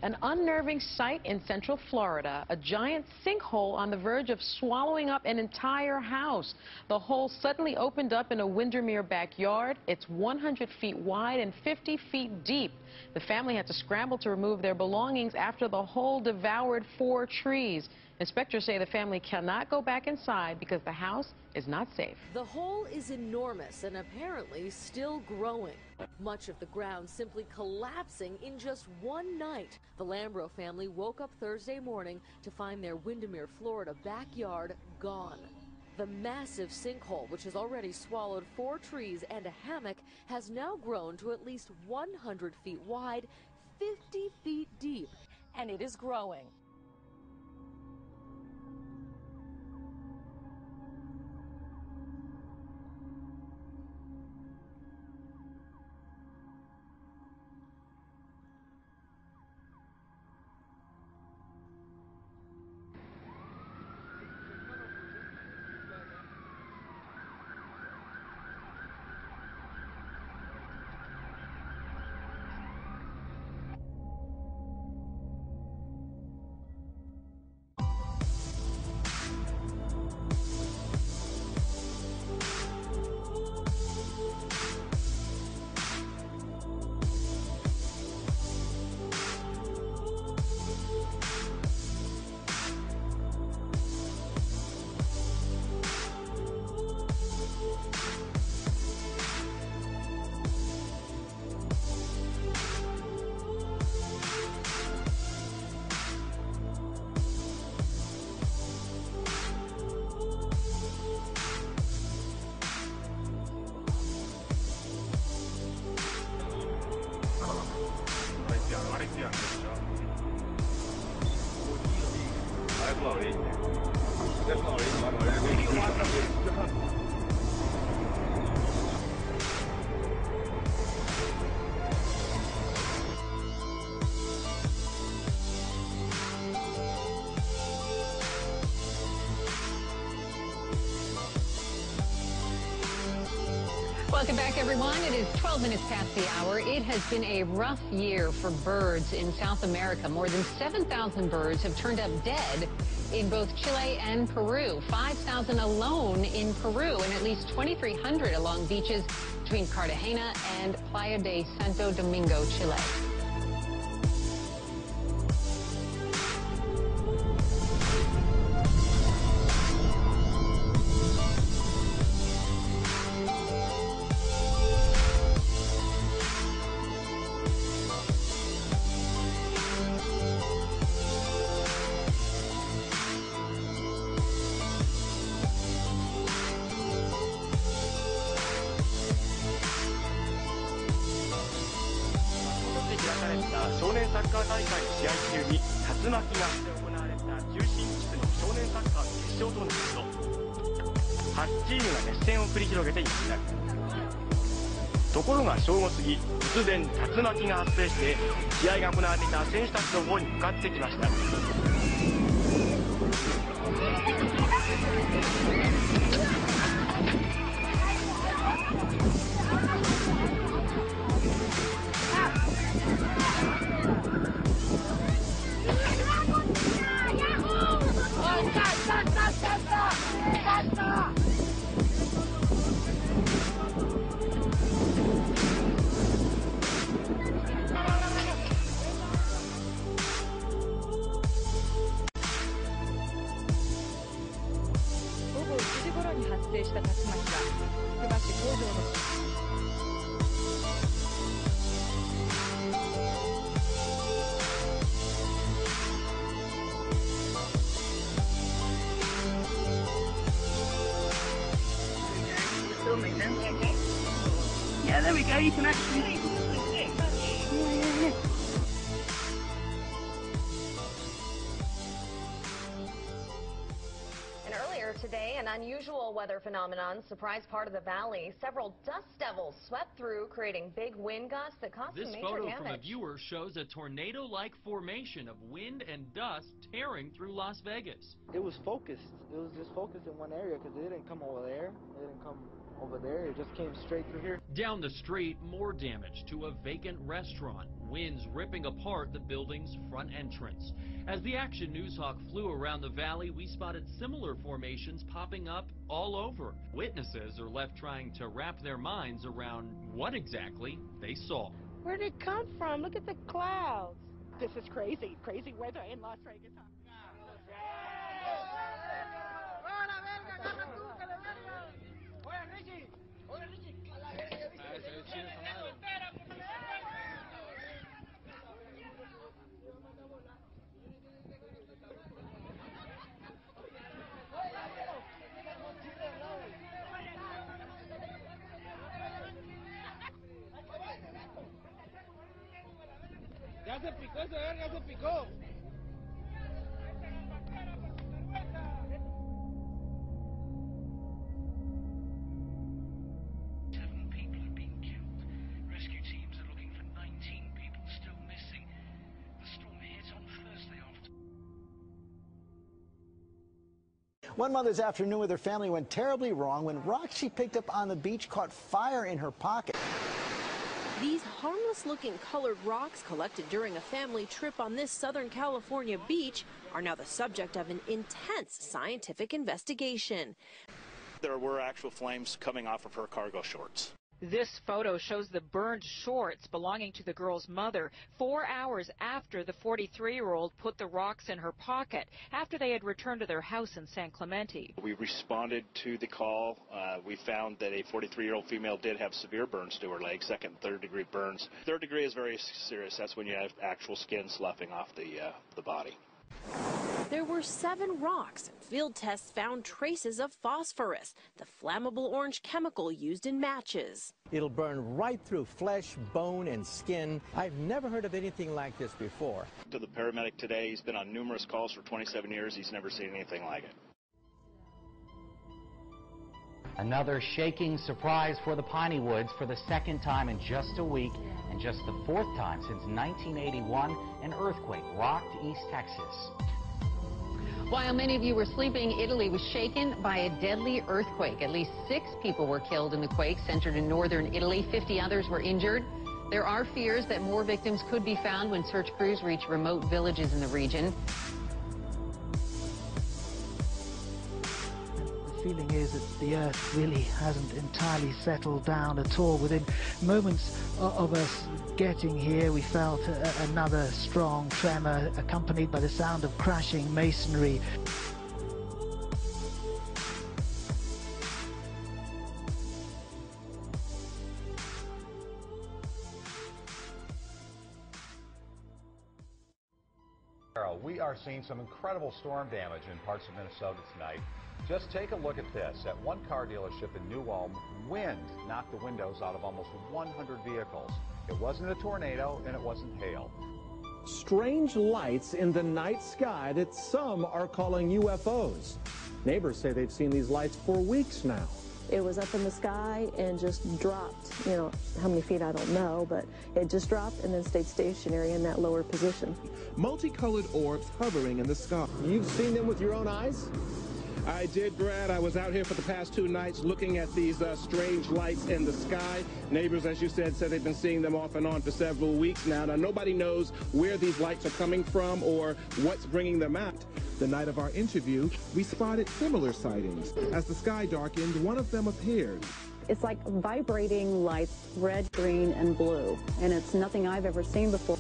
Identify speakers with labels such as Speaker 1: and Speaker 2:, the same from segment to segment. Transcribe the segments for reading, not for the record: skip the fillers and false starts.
Speaker 1: An unnerving sight in Central Florida, a giant sinkhole on the verge of swallowing up an entire house. The hole suddenly opened up in a Windermere backyard. It's 100 feet wide and 50 feet deep. The family had to scramble to remove their belongings after the hole devoured 4 trees. Inspectors say the family cannot go back inside because the house is not safe.
Speaker 2: The hole is enormous and apparently still growing. Much of the ground simply collapsing in just one night. The Lambro family woke up Thursday morning to find their Windermere, Florida backyard gone. The massive sinkhole, which has already swallowed 4 trees and a hammock, has now grown to at least 100 feet wide, 50 feet deep, and it is growing.
Speaker 3: Welcome back, everyone. It is 12 minutes past the hour. It has been a rough year for birds in South America. More than 7,000 birds have turned up dead in both Chile and Peru. 5,000 alone in Peru and at least 2,300 along beaches between Cartagena and Playa de Santo Domingo, Chile.
Speaker 4: ところが正午過ぎ、突然竜巻が発生して試合が行われていた選手たちの方に向かってきました。
Speaker 5: Yeah, there we go, you can actually...
Speaker 6: And earlier today, an unusual weather phenomenon surprised part of the valley. Several dust devils swept through, creating big wind gusts that caused some major damage.
Speaker 7: This photo from a viewer shows a tornado-like formation of wind and dust tearing through Las Vegas.
Speaker 8: It was focused. It was just focused in one area because it didn't come over there. It didn't come over there. It just came straight through here.
Speaker 7: Down the street, more damage to a vacant restaurant. Winds ripping apart the building's front entrance. As the Action News Hawk flew around the valley, we spotted similar formations popping up all over. Witnesses are left trying to wrap their minds around what exactly they saw.
Speaker 9: Where did it come from? Look at the clouds. This is crazy. Crazy weather in Las Vegas.
Speaker 8: Ya se picó ese verga, se picó.
Speaker 10: One mother's afternoon with her family went terribly wrong when rocks she picked up on the beach caught fire in her pocket.
Speaker 11: These harmless-looking colored rocks collected during a family trip on this Southern California beach are now the subject of an intense scientific investigation.
Speaker 12: There were actual flames coming off of her cargo shorts.
Speaker 13: This photo shows the burned shorts belonging to the girl's mother 4 hours after the 43-year-old put the rocks in her pocket after they had returned to their house in San Clemente.
Speaker 12: We responded to the call. We found that a 43-year-old female did have severe burns to her leg, second and third degree burns. Third degree is very serious. That's when you have actual skin sloughing off the body.
Speaker 11: There were 7 rocks. Field tests found traces of phosphorus, the flammable orange chemical used in matches.
Speaker 10: It'll burn right through flesh, bone, and skin. I've never heard of anything like this before.
Speaker 12: To the paramedic today, he's been on numerous calls for 27 years. He's never seen anything like it.
Speaker 14: Another shaking surprise for the Piney Woods for the second time in just a week, and just the 4th time since 1981, an earthquake rocked East Texas.
Speaker 3: While many of you were sleeping, Italy was shaken by a deadly earthquake. At least 6 people were killed in the quake centered in northern Italy. 50 others were injured. There are fears that more victims could be found when search crews reach remote villages in the region.
Speaker 15: The feeling is that the earth really hasn't entirely settled down at all. Within moments of us getting here, we felt another strong tremor accompanied by the sound of crashing masonry.
Speaker 16: We are seeing some incredible storm damage in parts of Minnesota tonight. Just take a look at this. At one car dealership in New Ulm, wind knocked the windows out of almost 100 vehicles. It wasn't a tornado and it wasn't hail.
Speaker 17: Strange lights in the night sky that some are calling UFOs. Neighbors say they've seen these lights for weeks now.
Speaker 18: It was up in the sky and just dropped. You know, how many feet, I don't know, but it just dropped and then stayed stationary in that lower position.
Speaker 17: Multicolored orbs hovering in the sky. You've seen them with your own eyes?
Speaker 19: I did, Brad. I was out here for the past 2 nights looking at these strange lights in the sky. Neighbors, as you said they've been seeing them off and on for several weeks now. Now, nobody knows where these lights are coming from or what's bringing them out.
Speaker 17: The night of our interview, we spotted similar sightings. As the sky darkened, one of them appeared.
Speaker 18: It's like vibrating lights, red, green, and blue, and it's nothing I've ever seen before.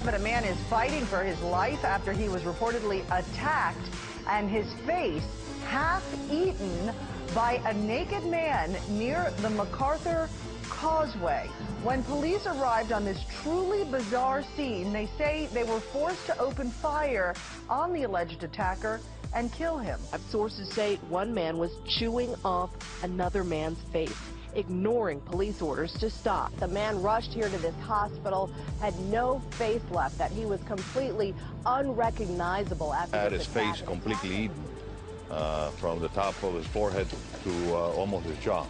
Speaker 20: But a man is fighting for his life after he was reportedly attacked and his face half eaten by a naked man near the MacArthur Causeway. When police arrived on this truly bizarre scene, they say they were forced to open fire on the alleged attacker and kill him.
Speaker 21: Sources say one man was chewing off another man's face, ignoring police orders to stop.
Speaker 22: The man rushed here to this hospital, had no face left, that he was completely unrecognizable after
Speaker 23: had his face completely eaten from the top of his forehead to almost his jaw.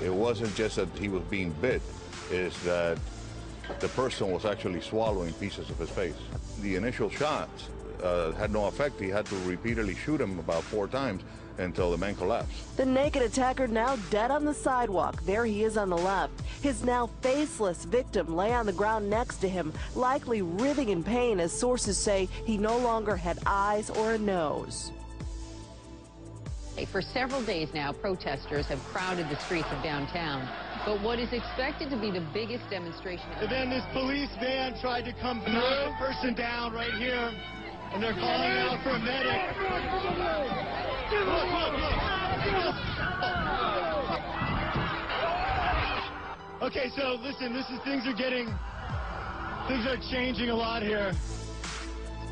Speaker 1: It wasn't just that he was being bit, it's that the person was actually swallowing pieces of his face. The initial shots had no effect. He had to repeatedly shoot him about 4 times until the man collapsed.
Speaker 21: The naked attacker now dead on the sidewalk. There he is on the left. His now faceless victim lay on the ground next to him, likely writhing in pain as sources say he no longer had eyes or a nose.
Speaker 3: For several days now, protesters have crowded the streets of downtown. But what is expected to be the biggest demonstration...
Speaker 4: And then this police van tried to come through, knock a person down right here, and they're calling out for a medic. Look. Okay, so listen, things are changing a lot here.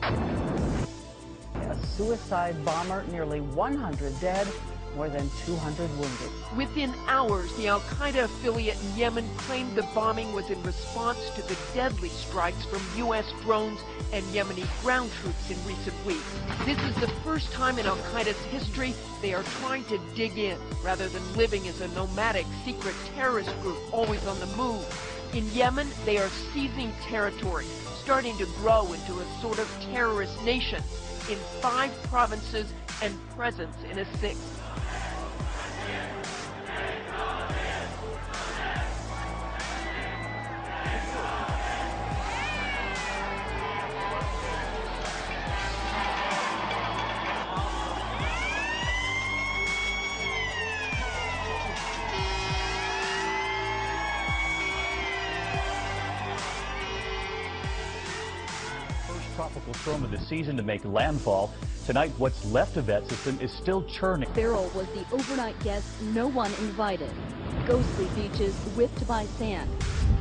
Speaker 20: A suicide bomber, nearly 100 dead, more than 200 wounded.
Speaker 2: Within hours, the al-Qaeda affiliate in Yemen claimed the bombing was in response to the deadly strikes from U.S. drones and Yemeni ground troops in recent weeks. This is the first time in al-Qaeda's history they are trying to dig in, rather than living as a nomadic secret terrorist group always on the move. In Yemen, they are seizing territory, starting to grow into a sort of terrorist nation in 5 provinces and presence in a 6th.
Speaker 23: Tropical storm of the season to make landfall. Tonight, what's left of that system is still churning.
Speaker 24: Farrell was the overnight guest no one invited. Ghostly beaches whipped by sand.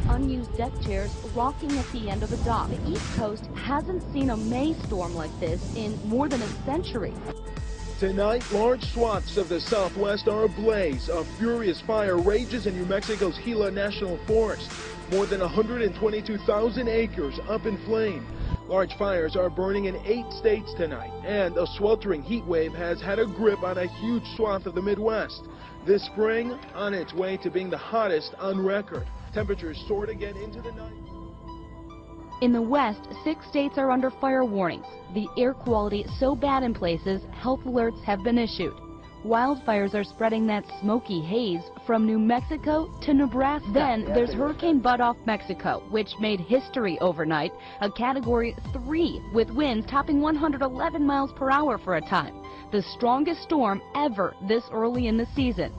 Speaker 24: Unused deck chairs rocking at the end of a dock. The East Coast hasn't seen a May storm like this in more than a century.
Speaker 25: Tonight, large swaths of the Southwest are ablaze. A furious fire rages in New Mexico's Gila National Forest. More than 122,000 acres up in flame. Large fires are burning in 8 states tonight, and a sweltering heat wave has had a grip on a huge swath of the Midwest. This spring, on its way to being the hottest on record. Temperatures soared again into the night.
Speaker 24: In the West, 6 states are under fire warnings. The air quality so bad in places, health alerts have been issued. Wildfires are spreading that smoky haze from New Mexico to Nebraska. Then there's Hurricane Bud off Mexico, which made history overnight, a Category 3 with winds topping 111 miles per hour for a time. The strongest storm ever this early in the season.